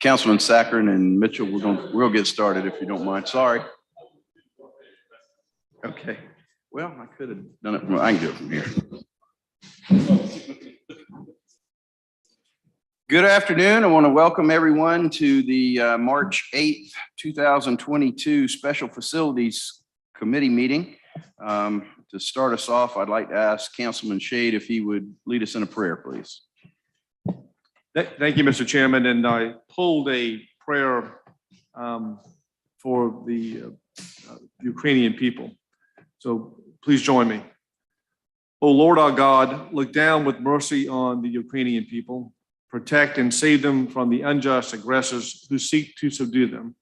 Councilman Saccharin and Mitchell, we'll get started if you don't mind. Sorry. Okay. Well, I could have done it. Well, I can do it from here. Good afternoon. I want to welcome everyone to the March 8th, 2022 Special Facilities Committee meeting. To start us off, I'd like to ask Councilman Shade if he would lead us in a prayer, please. Thank you, Mr. Chairman. And I pulled a prayer for the Ukrainian people. So please join me. O Lord our God, look down with mercy on the Ukrainian people. Protect and save them from the unjust aggressors who seek to subdue them.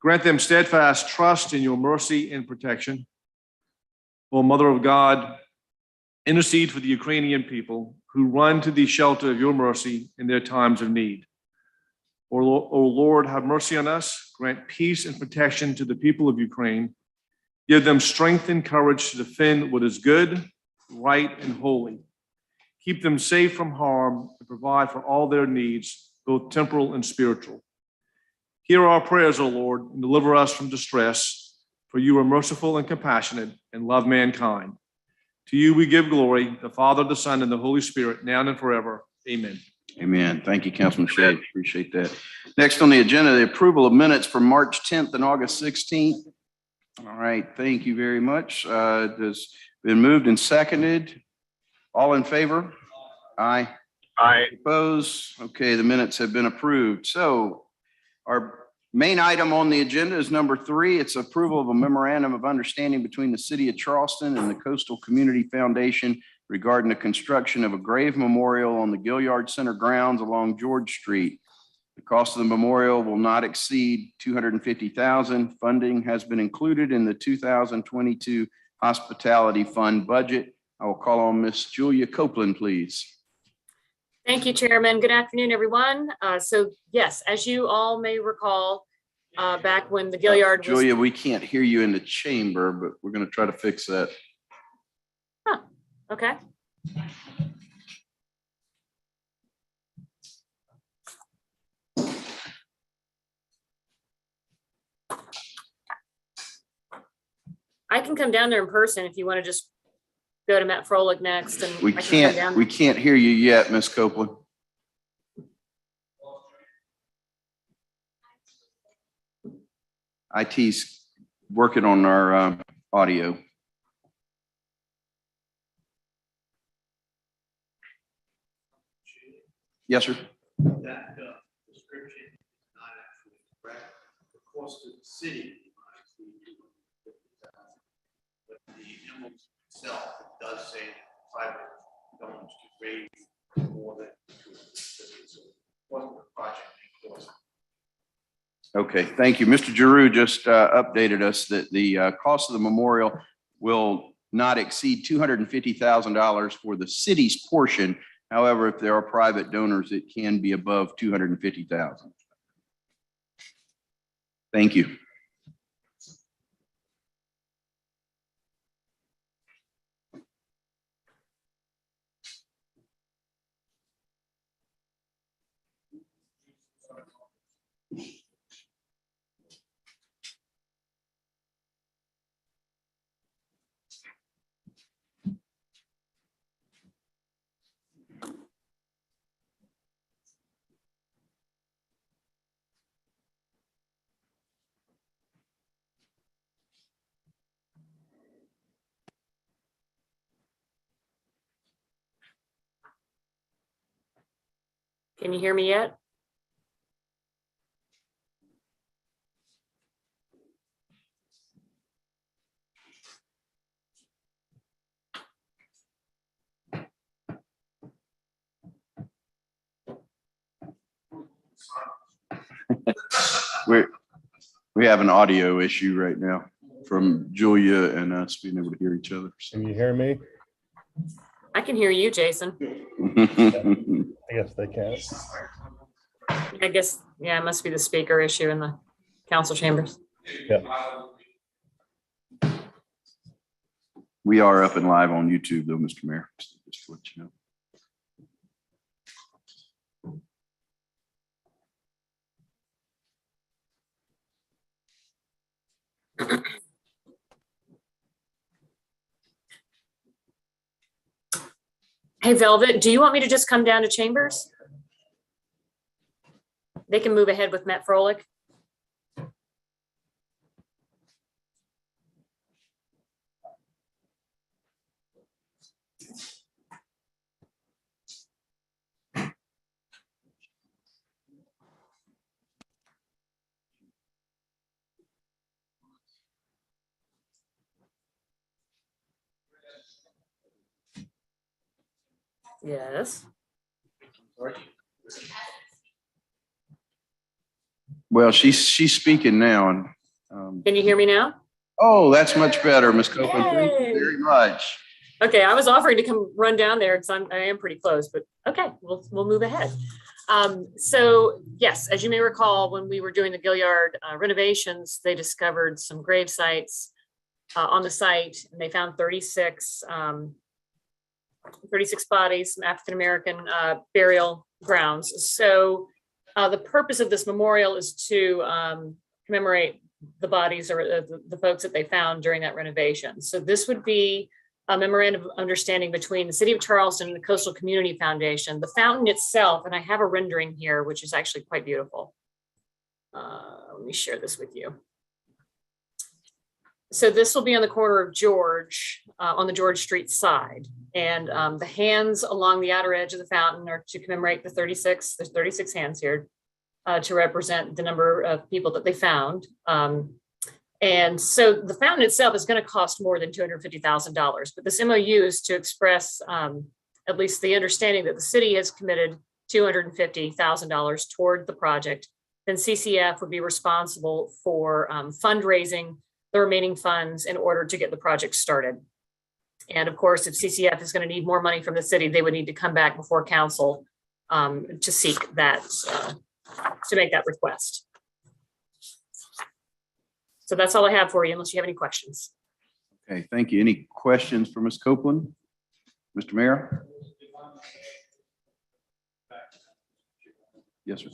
Grant them steadfast trust in your mercy and protection. O Mother of God, intercede for the Ukrainian people who run to the shelter of your mercy in their times of need. O Lord, have mercy on us. Grant peace and protection to the people of Ukraine. Give them strength and courage to defend what is good, right, and holy. Keep them safe from harm and provide for all their needs, both temporal and spiritual. Hear our prayers, O Lord, and deliver us from distress, for you are merciful and compassionate and love mankind. To you we give glory, the Father, the Son, and the Holy Spirit, now and forever. Amen. Amen. Thank you, Councilman Shade. Appreciate that. Next on the agenda, the approval of minutes for March 10th and August 16th. All right. Thank you very much. It has been moved and seconded. All in favor? Aye. Aye. Opposed? Okay, the minutes have been approved. So our main item on the agenda is number 3. It's approval of a memorandum of understanding between the City of Charleston and the Coastal Community Foundation regarding the construction of a grave memorial on the Gilliard Center grounds along George Street. The cost of the memorial will not exceed $250,000. Funding has been included in the 2022 Hospitality Fund budget. I will call on Miss Julia Copeland, please. Thank you, Chairman. Good afternoon, everyone. So yes, as you all may recall, back when the Gilliard was... Julia, we can't hear you in the chamber, but we're going to try to fix that. Huh, okay. I can come down there in person if you want to just go to Matt Froelich next. And we can't hear you yet, Miss Copeland. IT's working on our audio. Yes, sir. That description is not actually correct. The cost to the city is but the emblem itself does say that private donors can raise more than $250,000. What the project cost. Okay, thank you. Mr. Giroux just updated us that the cost of the memorial will not exceed $250,000 for the city's portion. However, if there are private donors, it can be above $250,000. Thank you. Can you hear me yet? We have an audio issue right now from Julia and us being able to hear each other. Can you hear me? I can hear you, Jason. I guess they can. I guess, yeah, it must be the speaker issue in the council chambers. Yep. We are up and live on YouTube though, Mr. Mayor, just to let you know. Hey, Velvet, do you want me to just come down to Chambers? They can move ahead with Matt Froelich. Yes. Well, she's speaking now and, Can you hear me now? oh, that's much better, Ms. Copeland. Thank you Yay. very much. Okay, I was offering to come run down there because I am pretty close, but okay, we'll move ahead. So yes, as you may recall, when we were doing the Gilliard renovations, they discovered some grave sites on the site, and they found 36 bodies, some African-American burial grounds. So the purpose of this memorial is to commemorate the bodies or the folks that they found during that renovation. So this would be a memorandum of understanding between the City of Charleston and the Coastal Community Foundation. The fountain itself, and I have a rendering here, which is actually quite beautiful. Let me share this with you. So this will be on the corner of George, on the George Street side. And the hands along the outer edge of the fountain are to commemorate the 36, there's 36 hands here to represent the number of people that they found. And so the fountain itself is going to cost more than $250,000, but this MOU is to express at least the understanding that the city has committed $250,000 toward the project. Then CCF would be responsible for fundraising the remaining funds in order to get the project started. And of course, if CCF is going to need more money from the city, they would need to come back before council to seek that, to make that request. So that's all I have for you, unless you have any questions. Okay, thank you. Any questions for Ms. Copeland? Mr. Mayor? Yes, sir.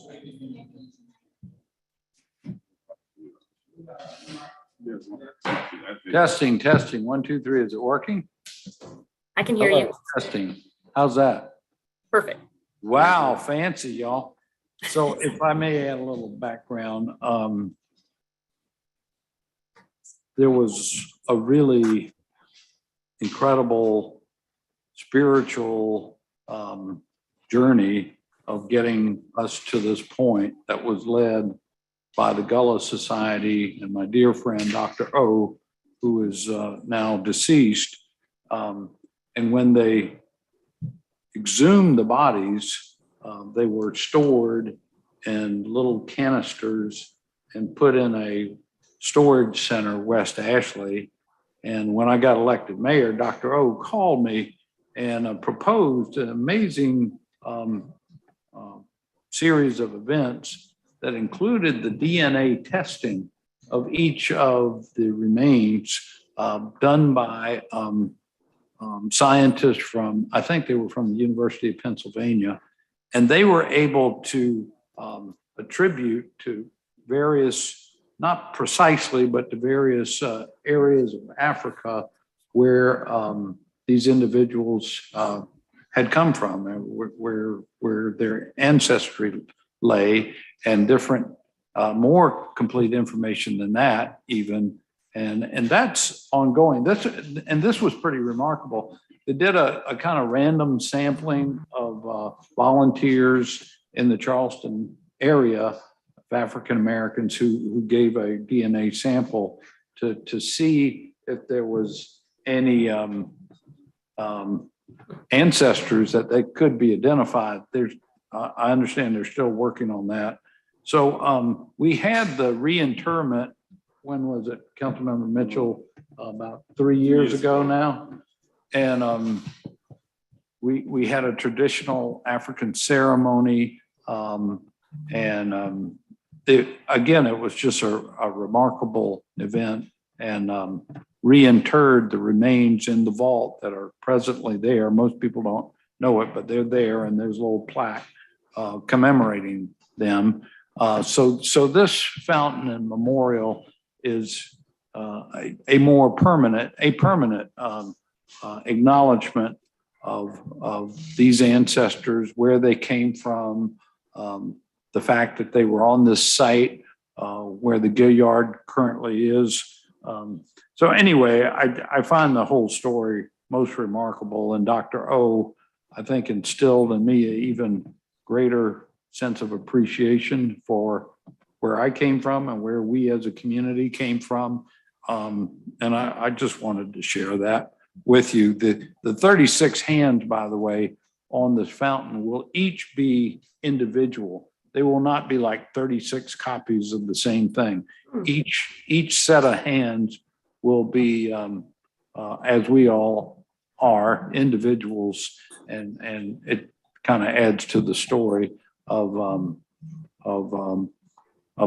Testing, testing. 1, 2, 3. Is it working? I can hear you. Testing. How's that? Perfect. Wow, fancy, y'all. So if I may add a little background, there was a really incredible spiritual journey of getting us to this point that was led by the Gullah Society and my dear friend, Dr. O, who is now deceased. And when they exhumed the bodies, they were stored in little canisters and put in a storage center, West Ashley. And when I got elected mayor, Dr. O called me and proposed an amazing series of events that included the DNA testing of each of the remains done by scientists from, I think they were from the University of Pennsylvania. And they were able to attribute to various, not precisely, but to various areas of Africa where these individuals had come from, where their ancestry lay, and different, more complete information than that even. And that's ongoing. This was pretty remarkable. They did a kind of random sampling of volunteers in the Charleston area of African Americans who gave a DNA sample to see if there was any ancestors that they could be identified. I understand they're still working on that. So we had the reinterment. When was it, Councilmember Mitchell? About 3 years ago now. And we had a traditional African ceremony. Again, it was just a remarkable event, and reinterred the remains in the vault that are presently there. Most people don't know it, but they're there, and there's a little plaque commemorating them. So this fountain and memorial is a more permanent acknowledgement of these ancestors, where they came from, the fact that they were on this site where the Gilliard currently is. So anyway, I find the whole story most remarkable, and Dr. O, I think, instilled in me an even greater sense of appreciation for where I came from and where we as a community came from. And I just wanted to share that with you. The 36 hands, by the way, on this fountain will each be individual. They will not be like 36 copies of the same thing. Each set of hands will be, as we all are, individuals, and it kind of adds to the story of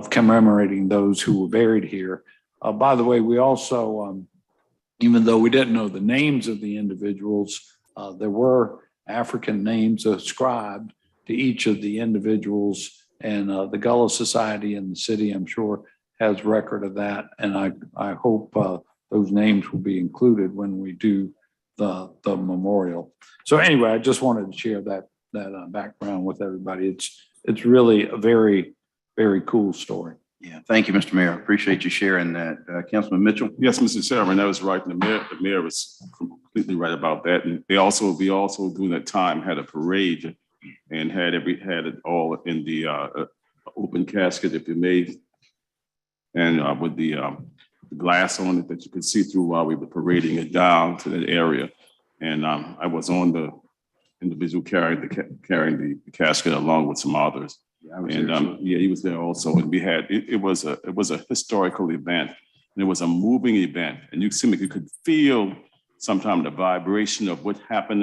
commemorating those who were buried here. By the way, we also, even though we didn't know the names of the individuals, there were African names ascribed to each of the individuals, and the Gullah Society in the city, I'm sure, has record of that. And I hope those names will be included when we do the memorial. So anyway, I just wanted to share that background with everybody. It's really a very, very cool story. Yeah, thank you, Mr. Mayor. I appreciate you sharing that. Councilman Mitchell? Yes, Mr. Chairman, that was right. The mayor was completely right about that. And we also during that time had a parade and had it all in the open casket, if you may, and with the glass on it that you could see through while we were parading it down to that area. And I was on the individual carrying the casket along with some others. And he was there also. And we had it was a historical event, and it was a moving event, and you could feel sometimes the vibration of what happened,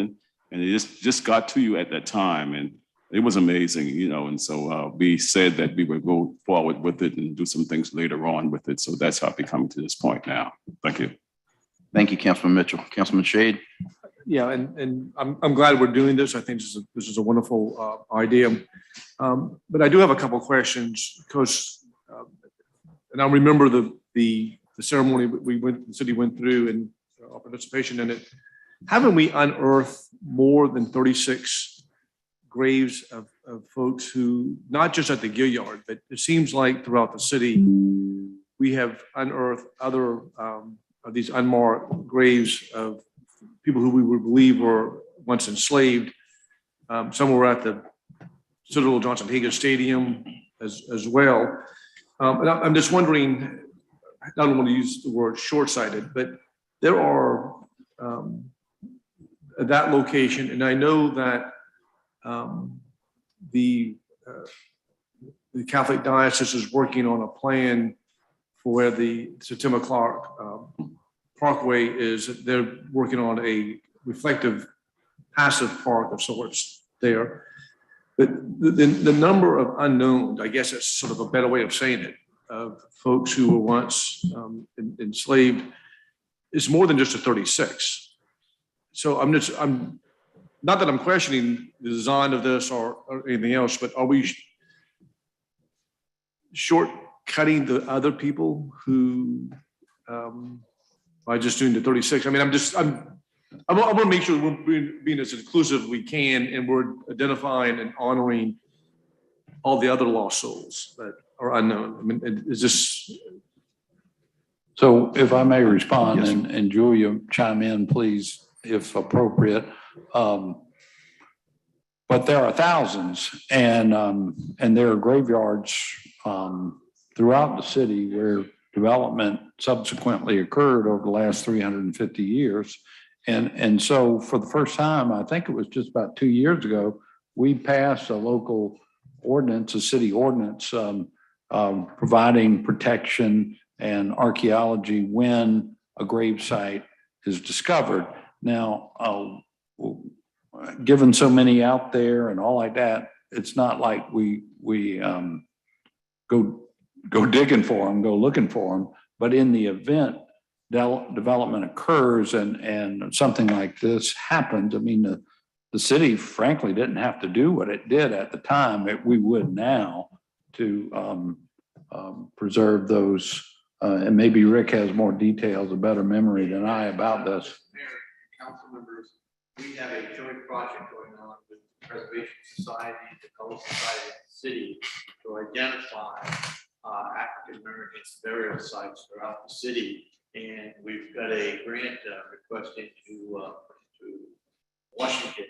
and it just got to you at that time, and it was amazing, And so we said that we would go forward with it and do some things later on with it. So that's how we come to this point now. Thank you. Thank you, Councilman Mitchell. Councilman Shade? Yeah, and I'm glad we're doing this. I think this is a wonderful idea. But I do have a couple of questions because, and I remember the ceremony the city went through and our participation in it. Haven't we unearthed more than 36 graves of folks who, not just at the Gilliard, but it seems like throughout the city, we have unearthed other of these unmarked graves of people who we would believe were once enslaved. Some were at the Citadel Johnson Hager Stadium as well. And I'm just wondering, I don't want to use the word short-sighted, but there are at that location, and I know that the Catholic Diocese is working on a plan for where the September Clark Parkway is. They're working on a reflective passive park of sorts there. But the number of unknowns, I guess that's sort of a better way of saying it, of folks who were once enslaved is more than just a 36. So I'm not that I'm questioning the design of this or anything else, but are we shortcutting the other people who by just doing the 36? I mean, I want to make sure we're being as inclusive as we can, and we're identifying and honoring all the other lost souls that are unknown. I mean, is this? So if I may respond, Yes, and Julia chime in, please, if appropriate. But there are thousands, and there are graveyards throughout the city where development subsequently occurred over the last 350 years. And so for the first time, I think it was just about 2 years ago, we passed a local ordinance, a city ordinance, providing protection and archaeology when a grave site is discovered. Now, given so many out there and all like that, it's not like we go digging for them, go looking for them. But in the event development occurs and something like this happens, I mean, the city frankly didn't have to do what it did at the time. We would now to preserve those. And maybe Rick has more details, a better memory than I about this. Council members, we have a joint project going on with the Preservation Society, the Color Society, and the city to identify African Americans burial sites throughout the city. And we've got a grant requesting to Washington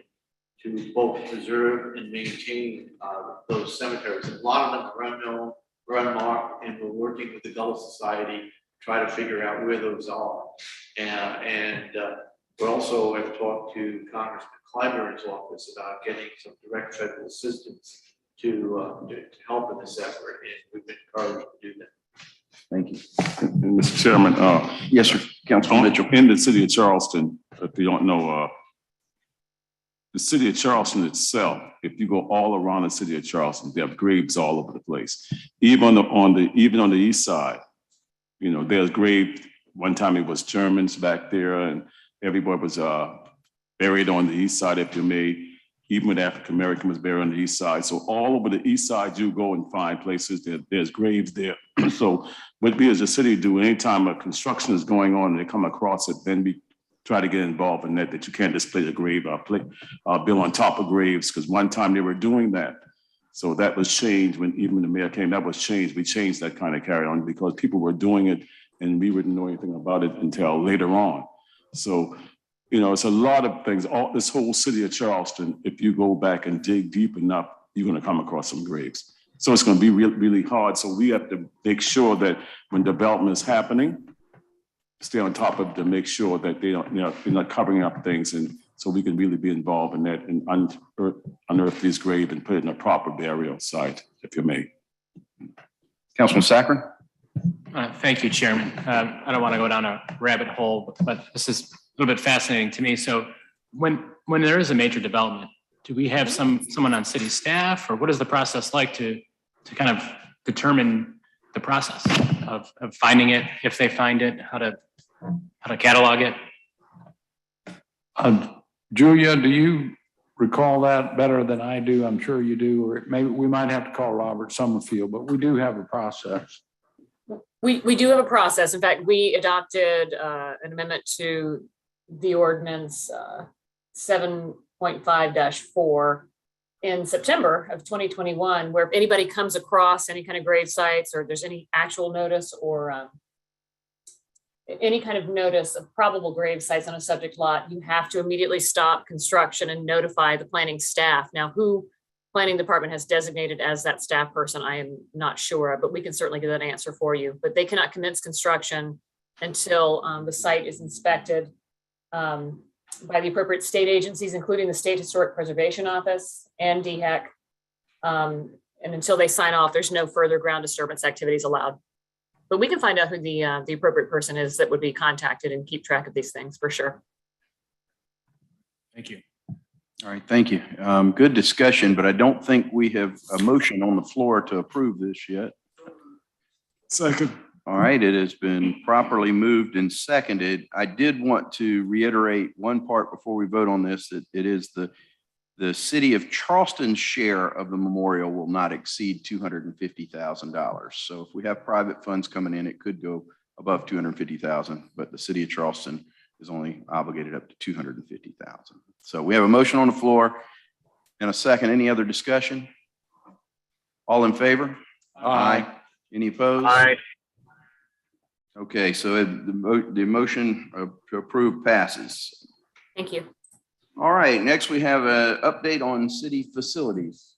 to both preserve and maintain those cemeteries. And a lot of them are unknown, are unmarked, and we're working with the Gullah Society to try to figure out where those are. And we also have talked to Congressman Clyburn's office about getting some direct federal assistance to help in this effort, and we've been encouraged to do that. Thank you. And Mr. Chairman, Yes, sir. Councilman Mitchell. in the city of Charleston, if you don't know, the city of Charleston itself, if you go all around the city of Charleston, they have graves all over the place. Even on the east side, you know, there's graves. One time it was Germans back there, and everybody was buried on the east side, if you may. Even with African American was buried on the east side. So all over the east side, you go and find places there's graves there. So what we as a city do, anytime a construction is going on and they come across it, then we try to get involved in that you can't display a grave or build on top of graves, because one time they were doing that. So that was changed when the mayor came, that was changed. We changed that kind of carry on because people were doing it and we wouldn't know anything about it until later on. So, you know, it's a lot of things. This whole city of Charleston, if you go back and dig deep enough, you're going to come across some graves. So it's going to be really, really hard. So we have to make sure that when development is happening, stay on top of it to make sure that they don't, they're not covering up things, and so we can really be involved in that and unearth these graves and put it in a proper burial site, if you may. Councilman Sacre. Thank you, Chairman. I don't want to go down a rabbit hole, but this is a little bit fascinating to me. So when there is a major development, do we have someone on city staff, or what is the process like to kind of determine the process of finding it, if they find it, how to catalog it? Julia, do you recall that better than I do? I'm sure you do, or maybe we might have to call Robert Summerfield, but we do have a process. We do have a process. In fact, we adopted an amendment to the ordinance 7.5-4 in September of 2021, where if anybody comes across any kind of grave sites, or if there's any actual notice or any kind of notice of probable grave sites on a subject lot, you have to immediately stop construction and notify the planning staff. Now, who planning department has designated as that staff person, I am not sure, but we can certainly get that answer for you. But they cannot commence construction until the site is inspected by the appropriate state agencies, including the State Historic Preservation Office and DHEC. And until they sign off, there's no further ground disturbance activities allowed. But we can find out who the appropriate person is that would be contacted and keep track of these things for sure. Thank you. All right, thank you. Good discussion, but I don't think we have a motion on the floor to approve this yet. Second. All right, it has been properly moved and seconded. I did want to reiterate one part before we vote on this, that it is the city of Charleston's share of the memorial will not exceed $250,000. So if we have private funds coming in, it could go above $250,000, but the city of Charleston is only obligated up to $250,000. So we have a motion on the floor and a second. Any other discussion? All in favor? Aye. Any opposed? Aye. Okay, so the motion to approve passes. Thank you. All right, next we have an update on city facilities.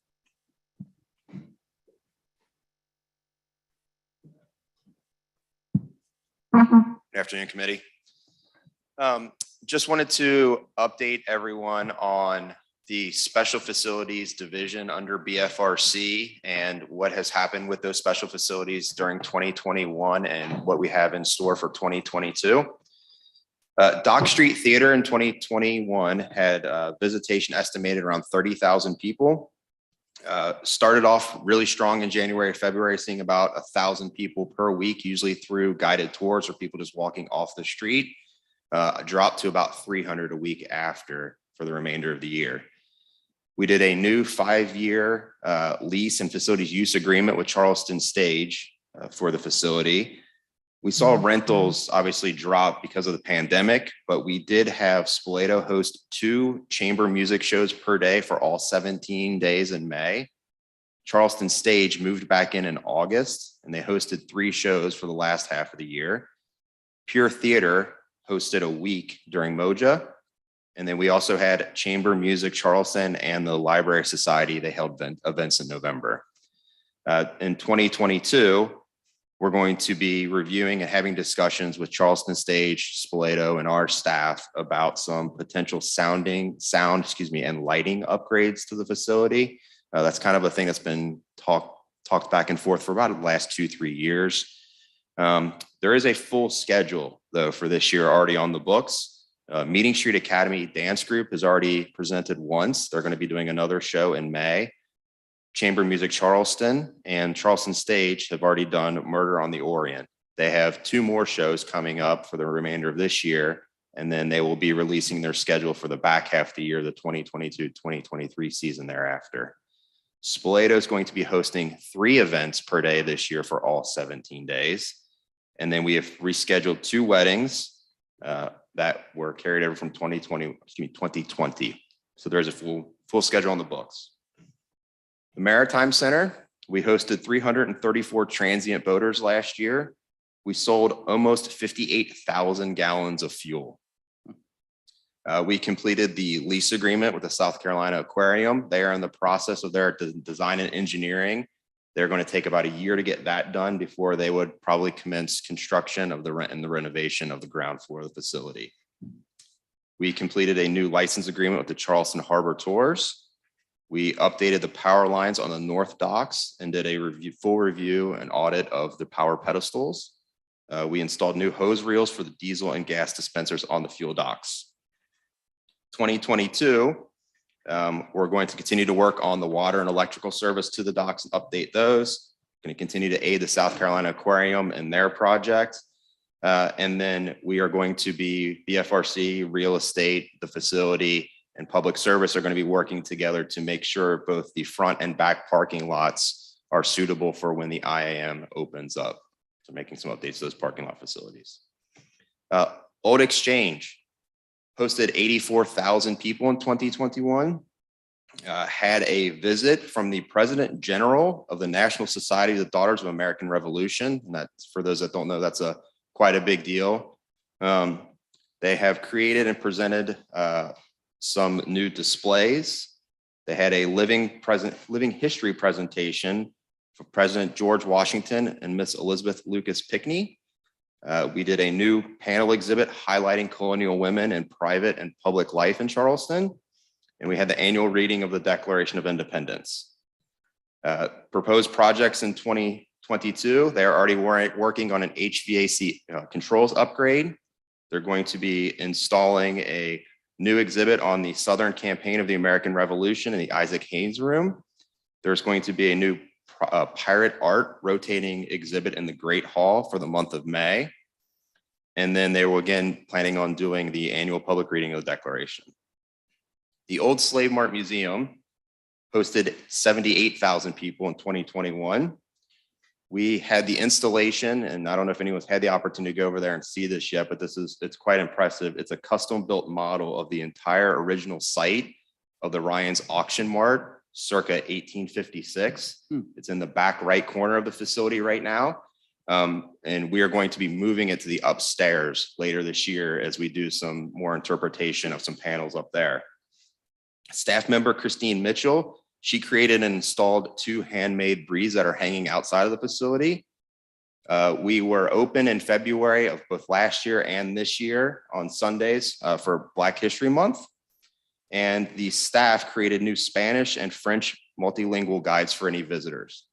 Good afternoon, committee. Just wanted to update everyone on the special facilities division under BFRC and what has happened with those special facilities during 2021 and what we have in store for 2022. Dock Street Theater in 2021 had visitation estimated around 30,000 people. Started off really strong in January, February, seeing about 1,000 people per week, usually through guided tours or people just walking off the street. Dropped to about 300 a week after for the remainder of the year. We did a new 5-year lease and facilities use agreement with Charleston Stage for the facility. We saw rentals obviously drop because of the pandemic, but we did have Spoleto host 2 chamber music shows per day for all 17 days in May. Charleston Stage moved back in August, and they hosted 3 shows for the last half of the year. Pure Theater hosted a week during Moja. And then we also had Chamber Music Charleston and the Library Society. They held events in November. In 2022, we're going to be reviewing and having discussions with Charleston Stage, Spoleto, and our staff about some potential sound, and lighting upgrades to the facility. That's kind of a thing that's been talked back and forth for about the last 2-3 years. There is a full schedule, though, for this year already on the books. Meeting Street Academy Dance Group has already presented once. They're going to be doing another show in May. Chamber Music Charleston and Charleston Stage have already done Murder on the Orient. They have 2 more shows coming up for the remainder of this year, and then they will be releasing their schedule for the back half of the year, the 2022-2023 season thereafter. Spoleto is going to be hosting 3 events per day this year for all 17 days. And then we have rescheduled 2 weddings that were carried over from 2020. So there's a full schedule on the books. The Maritime Center, we hosted 334 transient boaters last year. We sold almost 58,000 gallons of fuel. We completed the lease agreement with the South Carolina Aquarium. They are in the process of their design and engineering. They're going to take about a year to get that done before they would probably commence construction of the renovation of the ground floor of the facility. We completed a new license agreement with the Charleston Harbor Tours. We updated the power lines on the north docks and did a full review and audit of the power pedestals. We installed new hose reels for the diesel and gas dispensers on the fuel docks. 2022, we're going to continue to work on the water and electrical service to the docks and update those. Going to continue to aid the South Carolina Aquarium in their project. And then we are going to be BFRC, real estate, the facility, and public service are going to be working together to make sure both the front and back parking lots are suitable for when the IAM opens up. So making some updates to those parking lot facilities. Old Exchange hosted 84,000 people in 2021. Had a visit from the President General of the National Society of the Daughters of American Revolution. And that's, for those that don't know, that's quite a big deal. They have created and presented some new displays. They had a living history presentation for President George Washington and Miss Elizabeth Lucas Pinckney. We did a new panel exhibit highlighting colonial women in private and public life in Charleston. And we had the annual reading of the Declaration of Independence. Proposed projects in 2022, they're already working on an HVAC controls upgrade. They're going to be installing a new exhibit on the Southern Campaign of the American Revolution in the Isaac Haynes Room. There's going to be a new pirate art rotating exhibit in the Great Hall for the month of May. And then they were again planning on doing the annual public reading of the Declaration. The Old Slave Mart Museum hosted 78,000 people in 2021. We had the installation, and I don't know if anyone's had the opportunity to go over there and see this yet, but it's quite impressive. It's a custom built model of the entire original site of the Ryan's Auction Mart circa 1856. It's in the back right corner of the facility right now. And we are going to be moving it to the upstairs later this year as we do some more interpretation of some panels up there. Staff member Christine Mitchell, she created and installed 2 handmade breeds that are hanging outside of the facility. We were open in February of both last year and this year on Sundays for Black History Month. And the staff created new Spanish and French multilingual guides for any visitors.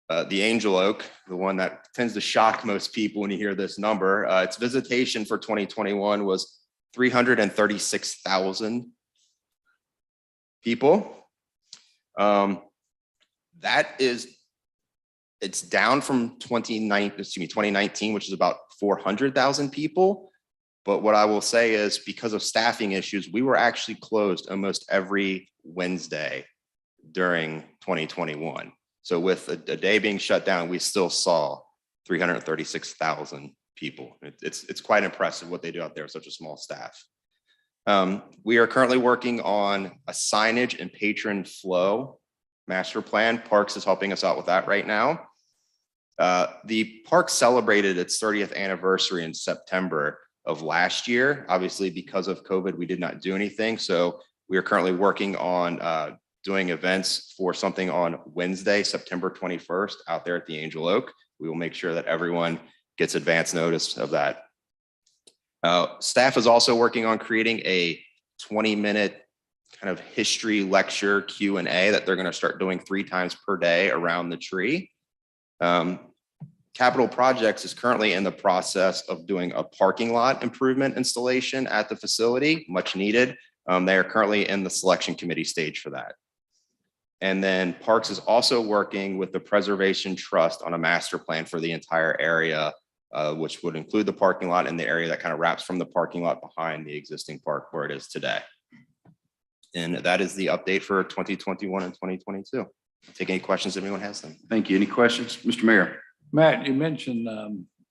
The Angel Oak, the one that tends to shock most people when you hear this number, its visitation for 2021 was 336,000 people. It's down from 2019, which is about 400,000 people. But what I will say is because of staffing issues, we were actually closed almost every Wednesday during 2021. So with a day being shut down, we still saw 336,000 people. It's quite impressive what they do out there with such a small staff. We are currently working on a signage and patron flow master plan. Parks is helping us out with that right now. The park celebrated its 30th anniversary in September of last year. Obviously, because of COVID, we did not do anything. So we are currently working on doing events for something on Wednesday, September 21st, out there at the Angel Oak. We will make sure that everyone gets advance notice of that. Staff is also working on creating a 20-minute kind of history lecture Q&A that they're going to start doing 3 times per day around the tree. Capital Projects is currently in the process of doing a parking lot improvement installation at the facility, much needed. They are currently in the selection committee stage for that. And then Parks is also working with the Preservation Trust on a master plan for the entire area, which would include the parking lot and the area that kind of wraps from the parking lot behind the existing park where it is today. And that is the update for 2021 and 2022. I'll take any questions if anyone has them. Thank you. Any questions? Mr. Mayor? Matt, you mentioned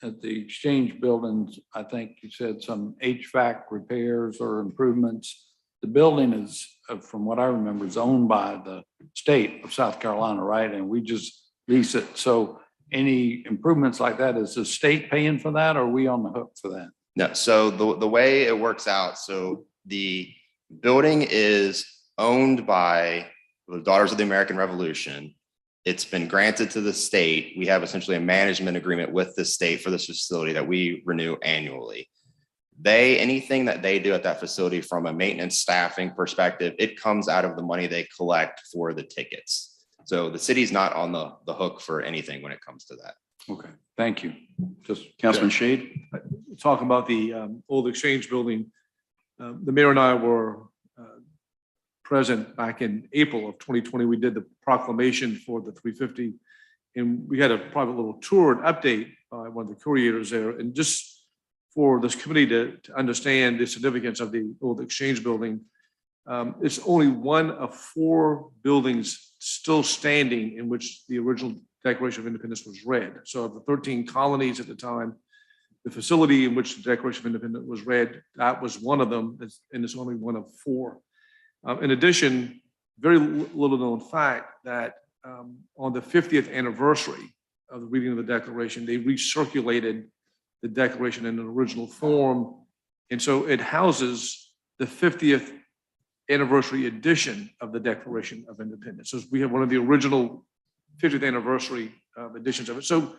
at the Exchange buildings, I think you said some HVAC repairs or improvements. The building is, from what I remember, is owned by the state of South Carolina, right? And we just lease it. So any improvements like that, is the state paying for that, or are we on the hook for that? No, so the way it works out, so the building is owned by the Daughters of the American Revolution. It's been granted to the state. We have essentially a management agreement with the state for this facility that we renew annually. Anything that they do at that facility from a maintenance staffing perspective, it comes out of the money they collect for the tickets. So the city's not on the hook for anything when it comes to that. Okay, thank you. Just Councilman Shade? Talk about the old Exchange building. The mayor and I were present back in April of 2020. We did the proclamation for the 350, and we had a private little tour and update by one of the curators there. And just for this committee to understand the significance of the old Exchange building, it's only one of 4 buildings still standing in which the original Declaration of Independence was read. So of the 13 colonies at the time, the facility in which the Declaration of Independence was read, that was one of them, and it's only one of 4. In addition, very little known fact that on the 50th anniversary of the reading of the Declaration, they recirculated the Declaration in an original form. And so it houses the 50th anniversary edition of the Declaration of Independence. So we have one of the original 50th anniversary editions of it. So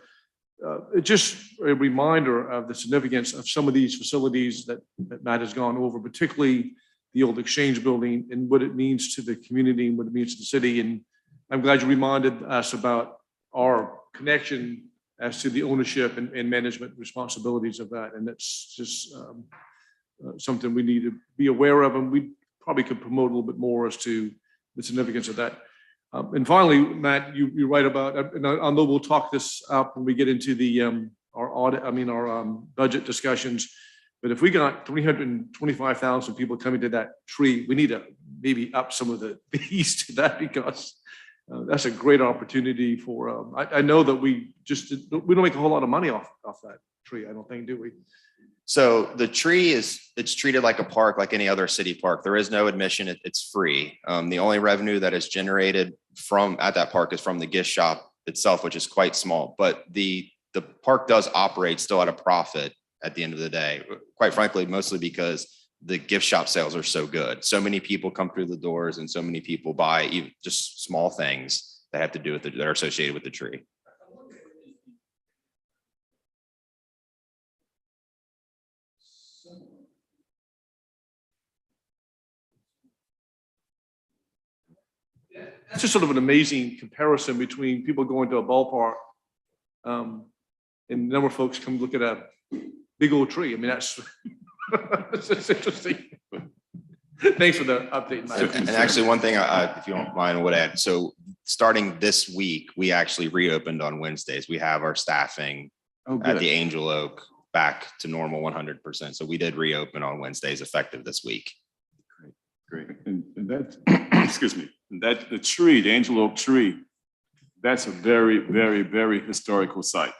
it's just a reminder of the significance of some of these facilities that Matt has gone over, particularly the old Exchange building and what it means to the community and what it means to the city. And I'm glad you reminded us about our connection as to the ownership and management responsibilities of that. And that's just something we need to be aware of, and we probably could promote a little bit more as to the significance of that. And finally, Matt, you write about, and I know we'll talk this up when we get into the our budget discussions. But if we got 325,000 people coming to that tree, we need to maybe up some of the fees to that, because that's a great opportunity for. I know that we don't make a whole lot of money off that tree. I don't think, do we? So the tree it's treated like a park, like any other city park. There is no admission. It's free. The only revenue that is generated at that park is from the gift shop itself, which is quite small. But the park does operate still at a profit at the end of the day, quite frankly, mostly because the gift shop sales are so good. So many people come through the doors and so many people buy even just small things that have to do with that are associated with the tree. That's just sort of an amazing comparison between people going to a ballpark and the number of folks come look at a big old tree. I mean, that's interesting. Thanks for the update, Mike. And actually, one thing, if you don't mind, I would add. So starting this week, we actually reopened on Wednesdays. We have our staffing at the Angel Oak back to normal 100%. So we did reopen on Wednesdays, effective this week. Great. And that, excuse me, that the tree, the Angel Oak tree, that's a very, very, very historical site.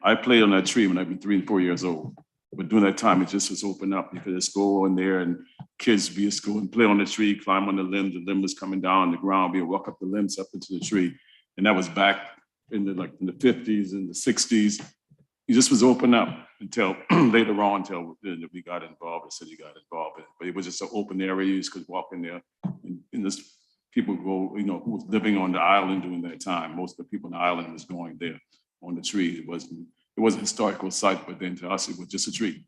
I played on that tree when I was 3 and 4 years old. But during that time, it just was open up. You could just go in there and kids be at school and play on the tree, climb on the limb. The limb was coming down on the ground. We would walk up the limbs up into the tree. And that was back in the 50s and the 60s. It just was open up until later on, until we got involved, the city got involved. But it was just an open area. You could walk in there and this people go, who was living on the island during that time. Most of the people on the island was going there on the tree. It wasn't a historical site, but then to us, it was just a tree,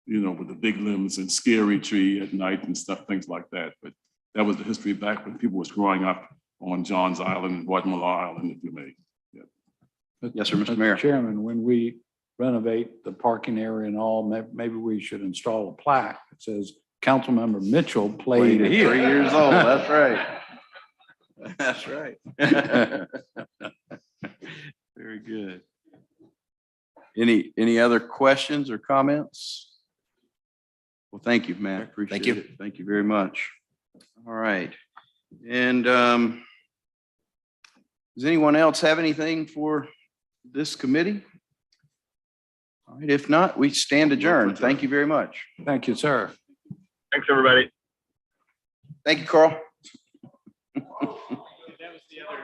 with the big limbs and scary tree at night and stuff, things like that. But that was the history back when people was growing up on John's Island, Guatemala Island, if you may. Yeah. Yes, sir, Mr. Mayor. Chairman, when we renovate the parking area and all, maybe we should install a plaque that says Councilmember Mitchell played At here. 3 years old, that's right. That's right. Very good. Any other questions or comments? Well, thank you, Matt. Appreciate Thank you. it. Thank you very much. All right. And does anyone else have anything for this committee? All right, if not, we stand adjourned. Thank you very much. Thank you, sir. Thanks, everybody. Thank you, Carl.